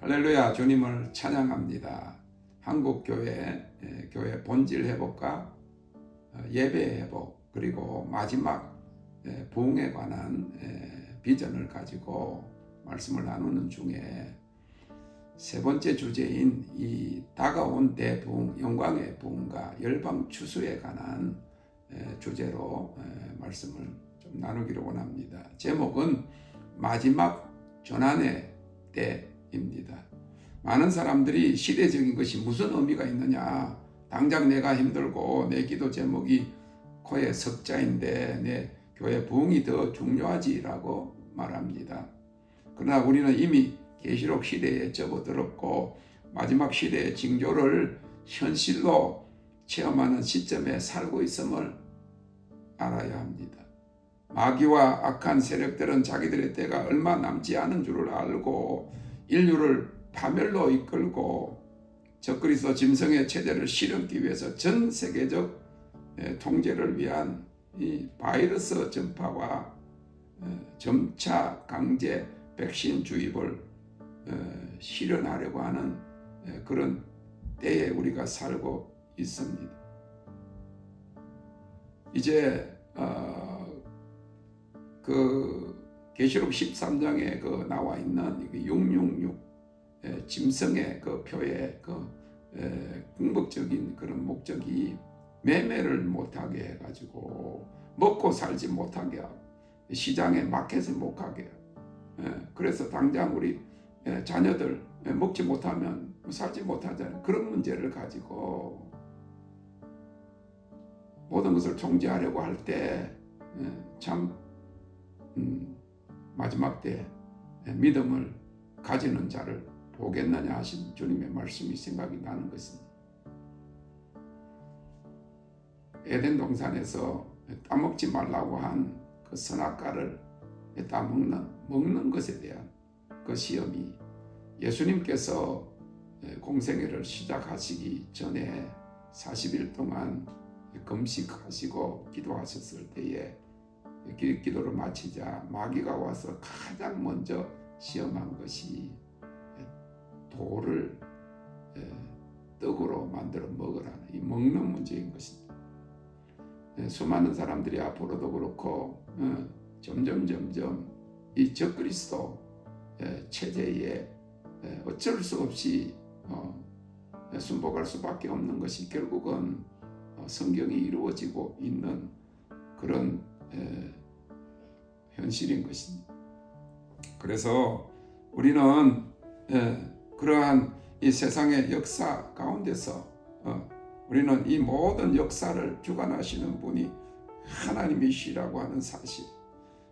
할렐루야, 주님을 찬양합니다. 한국교회 교회 본질 회복과 예배 회복, 그리고 마지막 부흥에 관한 비전을 가지고 말씀을 나누는 중에 세 번째 주제인 이 다가온 대부흥, 영광의 부흥과 열방 추수에 관한 주제로 말씀을 좀 나누기를 원합니다. 제목은 마지막 전환의 때입니다. 많은 사람들이 시대적인 것이 무슨 의미가 있느냐, 당장 내가 힘들고 내 기도 제목이 코에 석자인데 내 교회 부흥이 더 중요하지라고 말합니다. 그러나 우리는 이미 계시록 시대에 접어들었고 마지막 시대의 징조를 현실로 체험하는 시점에 살고 있음을 알아야 합니다. 마귀와 악한 세력들은 자기들의 때가 얼마 남지 않은 줄을 알고 인류를 파멸로 이끌고 적그리스도 짐승의 체제를 실현하기 위해서 전 세계적 통제를 위한 이 바이러스 전파와 점차 강제 백신 주입을 실현하려고 하는 그런 때에 우리가 살고 있습니다. 이제 그 계시록 13장에 그 나와 있는 666 짐승의 그 표의 그 궁극적인 그런 목적이 매매를 못하게 해가지고 먹고 살지 못하게 하고 시장에 마켓을 못 가게 하고, 그래서 당장 우리 자녀들 먹지 못하면 살지 못하잖아요. 그런 문제를 가지고 모든 것을 통제하려고 할 때 참 마지막 때 믿음을 가지는 자를 보겠느냐 하신 주님의 말씀이 생각이 나는 것입니다. 에덴 동산에서 따먹지 말라고 한 그 선악과를 따먹는 것에 대한 그 시험이 예수님께서 공생애를 시작하시기 전에 40일 동안 금식하시고 기도하셨을 때에 기도를 마치자 마귀가 와서 가장 먼저 시험한 것이 돌을 떡으로 만들어 먹으라는 이 먹는 문제인 것입니다. 수많은 사람들이 앞으로도 그렇고 점점 이 적그리스도 체제에 어쩔 수 없이 순복할 수밖에 없는 것이 결국은 성경이 이루어지고 있는 그런 현실인 것입니다. 그래서 우리는 그러한 이 세상의 역사 가운데서 우리는 이 모든 역사를 주관하시는 분이 하나님이시라고 하는 사실,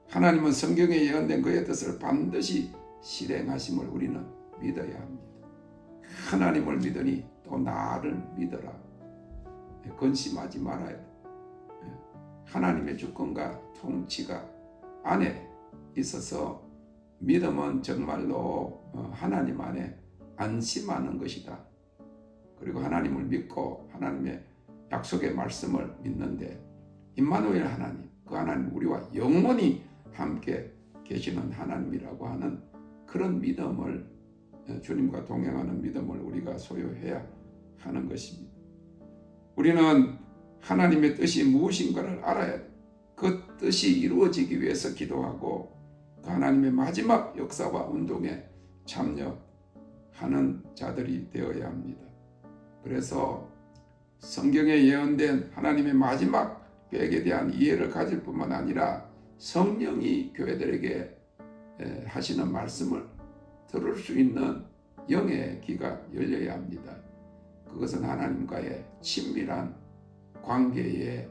하나님은 성경에 예언된 그의 뜻을 반드시 실행하심을 우리는 믿어야 합니다. 하나님을 믿으니 또 나를 믿어라. 근심하지 말아야 돼. 하나님의 주권과 통치가 안에 있어서 믿음은 정말로 하나님 안에 안심하는 것이다. 그리고 하나님을 믿고 하나님의 약속의 말씀을 믿는데 임마누엘 하나님, 그 하나님 우리와 영원히 함께 계시는 하나님이라고 하는 그런 믿음을, 주님과 동행하는 믿음을 우리가 소유해야 하는 것입니다. 우리는 하나님의 뜻이 무엇인가를 알아야 돼. 그 뜻이 이루어지기 위해서 기도하고 그 하나님의 마지막 역사와 운동에 참여하는 자들이 되어야 합니다. 그래서 성경에 예언된 하나님의 마지막 계획에 대한 이해를 가질 뿐만 아니라 성령이 교회들에게 하시는 말씀을 들을 수 있는 영의 귀가 열려야 합니다. 그것은 하나님과의 친밀한 관계에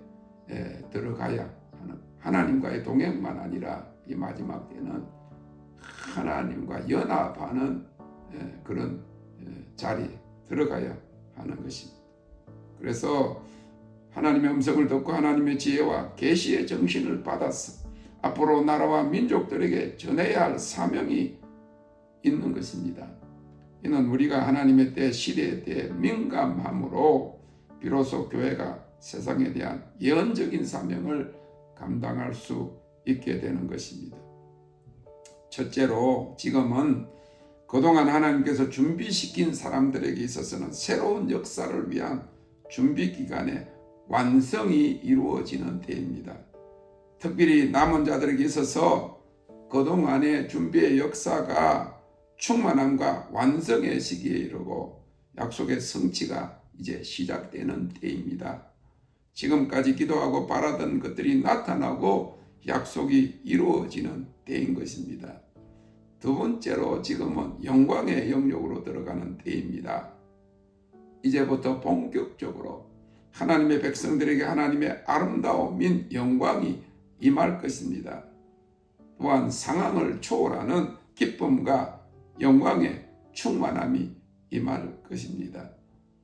들어가야 하는, 하나님과의 동행만 아니라 이 마지막 때는 하나님과 연합하는 그런 자리에 들어가야 하는 것입니다. 그래서 하나님의 음성을 듣고 하나님의 지혜와 계시의 정신을 받아서 앞으로 나라와 민족들에게 전해야 할 사명이 있는 것입니다. 이는 우리가 하나님의 때, 시대의 때에 민감함으로 비로소 교회가 세상에 대한 예언적인 사명을 감당할 수 있게 되는 것입니다. 첫째로 지금은 그동안 하나님께서 준비시킨 사람들에게 있어서는 새로운 역사를 위한 준비 기간에 완성이 이루어지는 때입니다. 특별히 남은 자들에게 있어서 그동안의 준비의 역사가 충만함과 완성의 시기에 이르고 약속의 성취가 이제 시작되는 때입니다. 지금까지 기도하고 바라던 것들이 나타나고 약속이 이루어지는 때인 것입니다. 두 번째로 지금은 영광의 영역으로 들어가는 때입니다. 이제부터 본격적으로 하나님의 백성들에게 하나님의 아름다움인 영광이 임할 것입니다. 또한 상황을 초월하는 기쁨과 영광의 충만함이 임할 것입니다.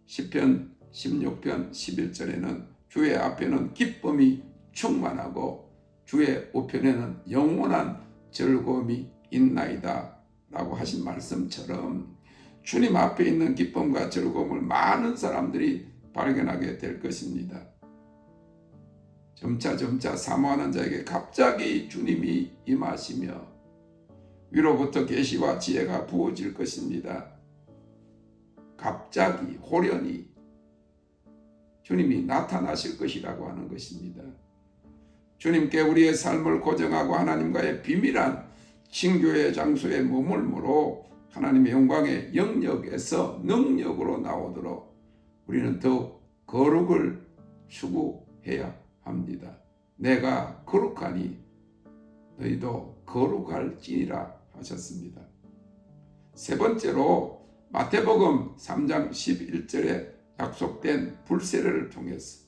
시편 16편 11절에는 주의 앞에는 기쁨이 충만하고 주의 우편에는 영원한 즐거움이 있나이다 라고 하신 말씀처럼 주님 앞에 있는 기쁨과 즐거움을 많은 사람들이 발견하게 될 것입니다. 점차 사모하는 자에게 갑자기 주님이 임하시며 위로부터 계시와 지혜가 부어질 것입니다. 갑자기 호련히 주님이 나타나실 것이라고 하는 것입니다. 주님께 우리의 삶을 고정하고 하나님과의 비밀한 친교의 장소에 머물므로 하나님의 영광의 영역에서 능력으로 나오도록 우리는 더 거룩을 추구해야 합니다. 내가 거룩하니 너희도 거룩할지니라 하셨습니다. 세 번째로 마태복음 3장 11절에 약속된 불세례를 통해서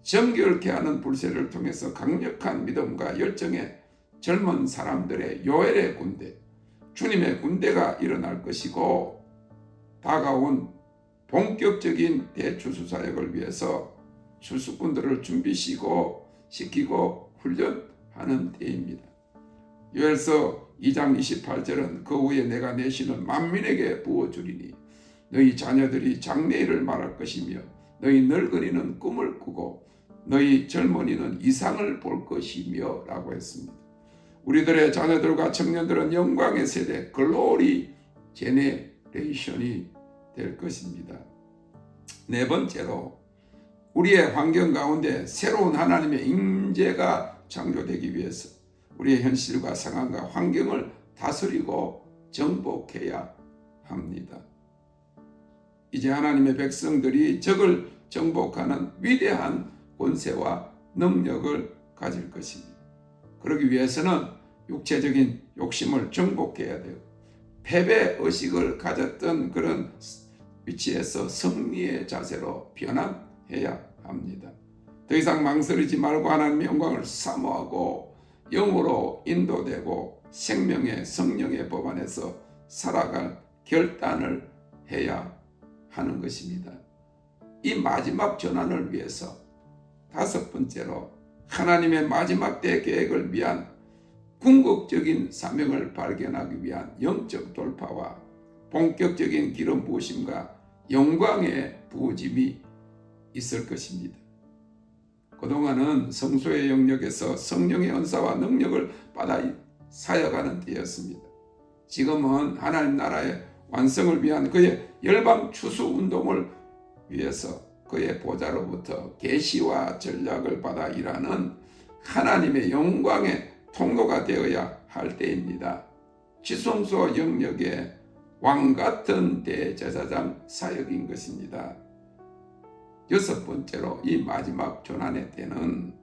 정결케 하는 불세례를 통해서 강력한 믿음과 열정의 젊은 사람들의 요엘의 군대, 주님의 군대가 일어날 것이고 다가온 본격적인 대추수사역을 위해서 추수꾼들을 준비시키고 훈련하는 때입니다. 요엘서 2장 28절은 그 후에 내가 내 신을 만민에게 부어주리니 너희 자녀들이 장래일을 말할 것이며 너희 늙은이는 꿈을 꾸고 너희 젊은이는 이상을 볼 것이며 라고 했습니다. 우리들의 자녀들과 청년들은 영광의 세대 글로리 제네레이션이 될 것입니다. 네 번째로 우리의 환경 가운데 새로운 하나님의 임재가 창조되기 위해서 우리의 현실과 상황과 환경을 다스리고 정복해야 합니다. 이제 하나님의 백성들이 적을 정복하는 위대한 권세와 능력을 가질 것입니다. 그러기 위해서는 육체적인 욕심을 정복해야 돼요. 패배의식을 가졌던 그런 위치에서 승리의 자세로 변화해야 합니다. 더 이상 망설이지 말고 하나님의 영광을 사모하고 영으로 인도되고 생명의 성령의 법 안에서 살아갈 결단을 해야 하는 것입니다. 이 마지막 전환을 위해서 다섯 번째로 하나님의 마지막 때 계획을 위한 궁극적인 사명을 발견하기 위한 영적 돌파와 본격적인 기름 부으심과 영광의 부어짐이 있을 것입니다. 그동안은 성소의 영역에서 성령의 은사와 능력을 받아 사역하는 때였습니다. 지금은 하나님 나라의 완성을 위한 그의 열방 추수 운동을 위해서 그의 보좌로부터 계시와 전략을 받아 일하는 하나님의 영광의 통로가 되어야 할 때입니다. 지성소 영역의 왕같은 대제사장 사역인 것입니다. 여섯 번째로 이 마지막 전환의 때는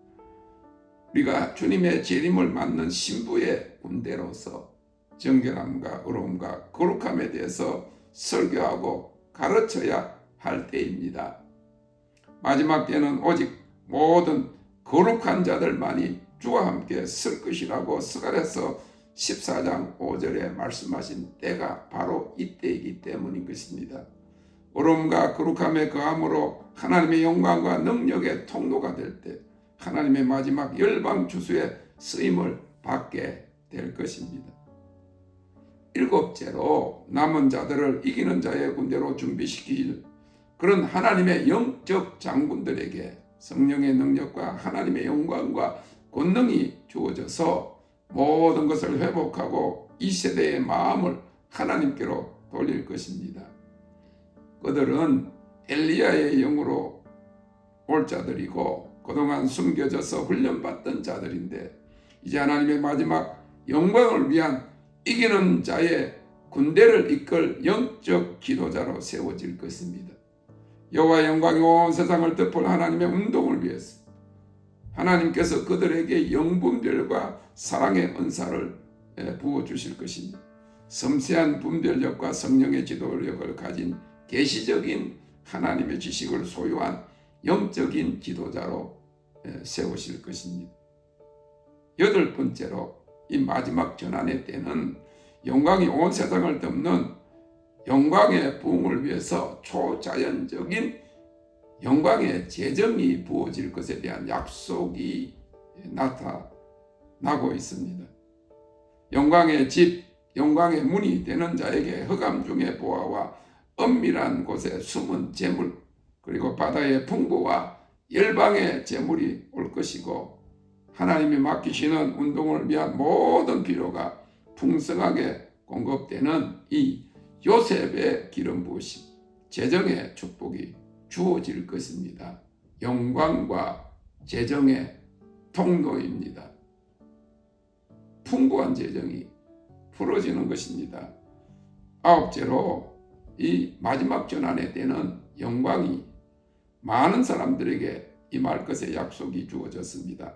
우리가 주님의 재림을 맞는 신부의 군대로서 정결함과 의로움과 거룩함에 대해서 설교하고 가르쳐야 할 때입니다. 마지막 때는 오직 모든 거룩한 자들만이 주와 함께 설 것이라고 스가랴서 14장 5절에 말씀하신 때가 바로 이때이기 때문인 것입니다. 의로움과 거룩함의 거함으로 하나님의 영광과 능력의 통로가 될 때 하나님의 마지막 열방 추수의 쓰임을 받게 될 것입니다. 일곱째로 남은 자들을 이기는 자의 군대로 준비시킬 그런 하나님의 영적 장군들에게 성령의 능력과 하나님의 영광과 권능이 주어져서 모든 것을 회복하고 이 세대의 마음을 하나님께로 돌릴 것입니다. 그들은 엘리야의 영으로 올 자들이고 그동안 숨겨져서 훈련받던 자들인데 이제 하나님의 마지막 영광을 위한 이기는 자의 군대를 이끌 영적 지도자로 세워질 것입니다. 여호와의 영광이 온 세상을 덮을 하나님의 운동을 위해서 하나님께서 그들에게 영분별과 사랑의 은사를 부어주실 것입니다. 섬세한 분별력과 성령의 지도력을 가진 계시적인 하나님의 지식을 소유한 영적인 지도자로 세우실 것입니다. 여덟 번째로 이 마지막 전환의 때는 영광이 온 세상을 덮는 영광의 부흥을 위해서 초자연적인 영광의 재정이 부어질 것에 대한 약속이 나타나고 있습니다. 영광의 집, 영광의 문이 되는 자에게 흑암 중의 보화와 은밀한 곳에 숨은 재물, 그리고 바다의 풍부와 열방의 재물이 올 것이고 하나님이 맡기시는 운동을 위한 모든 필요가 풍성하게 공급되는 이 요셉의 기름 부으심, 재정의 축복이 주어질 것입니다. 영광과 재정의 통로입니다. 풍부한 재정이 풀어지는 것입니다. 아홉째로 이 마지막 전환의 때는 영광이 많은 사람들에게 임할 것의 약속이 주어졌습니다.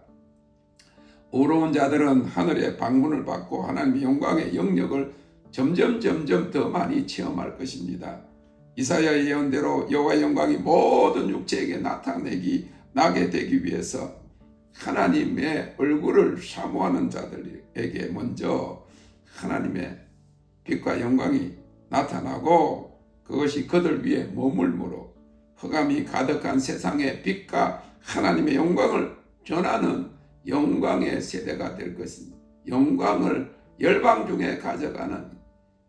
의로운 자들은 하늘의 방문을 받고 하나님의 영광의 영역을 점점 더 많이 체험할 것입니다. 이사야의 예언대로 여호와의 영광이 모든 육체에게 나게 되기 위해서 하나님의 얼굴을 사모하는 자들에게 먼저 하나님의 빛과 영광이 나타나고 그것이 그들 위에 머물므로 흑암이 가득한 세상의 빛과 하나님의 영광을 전하는 영광의 세대가 될 것입니다. 영광을 열방 중에 가져가는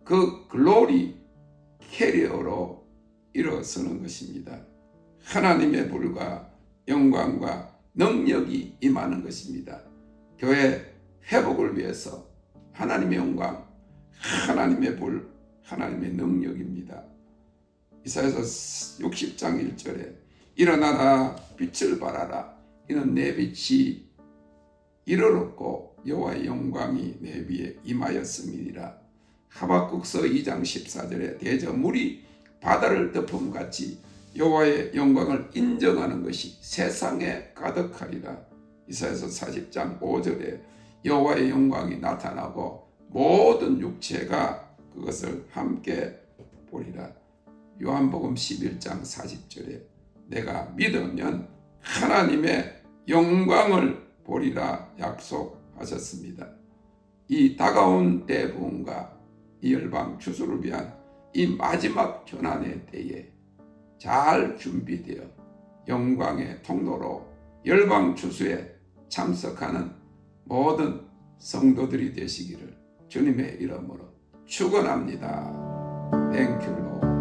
그 글로리 캐리어로 일어서는 것입니다. 하나님의 불과 영광과 능력이 임하는 것입니다. 교회 회복을 위해서 하나님의 영광, 하나님의 불, 하나님의 능력입니다. 이사야서 60장 1절에 일어나라 빛을 발하라 이는 내 빛이 이르렀고 여호와의 영광이 내 위에 임하였음이니라. 하박국서 2장 14절에 대저 물이 바다를 덮음같이 여호와의 영광을 인정하는 것이 세상에 가득하리라. 이사야서 40장 5절에 여호와의 영광이 나타나고 모든 육체가 그것을 함께 보리라. 요한복음 11장 40절에 내가 믿으면 하나님의 영광을 보리라 약속하셨습니다. 이 다가온 대부흥과 이 열방 추수를 위한 이 마지막 전환의 때에 잘 준비되어 영광의 통로로 열방 추수에 참석하는 모든 성도들이 되시기를 주님의 이름으로 축원합니다. 땡큐 로